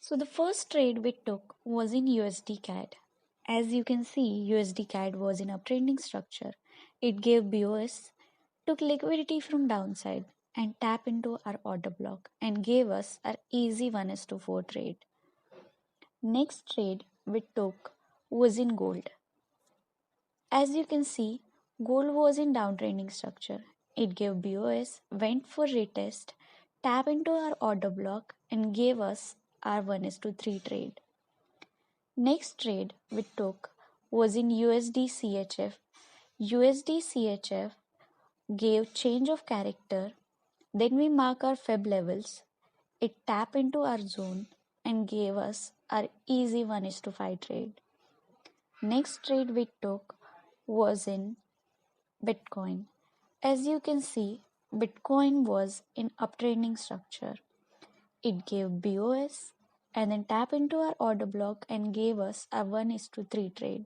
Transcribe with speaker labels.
Speaker 1: So the first trade we took was in USDCAD. As you can see, USDCAD was in uptrending structure. It gave BOS, took liquidity from downside and tap into our order block and gave us our easy 1:4 trade. Next trade we took was in gold. As you can see, gold was in downtrending structure. It gave BOS, went for retest, tap into our order block and gave us our 1:3 trade. Next trade we took was in USDCHF. USDCHF gave change of character. Then we mark our Feb levels. It tapped into our zone and gave us our easy 1:5 trade. Next trade we took was in Bitcoin. As you can see, Bitcoin was in uptrending structure. It gave BOS and then tap into our order block and gave us a 1:3 trade.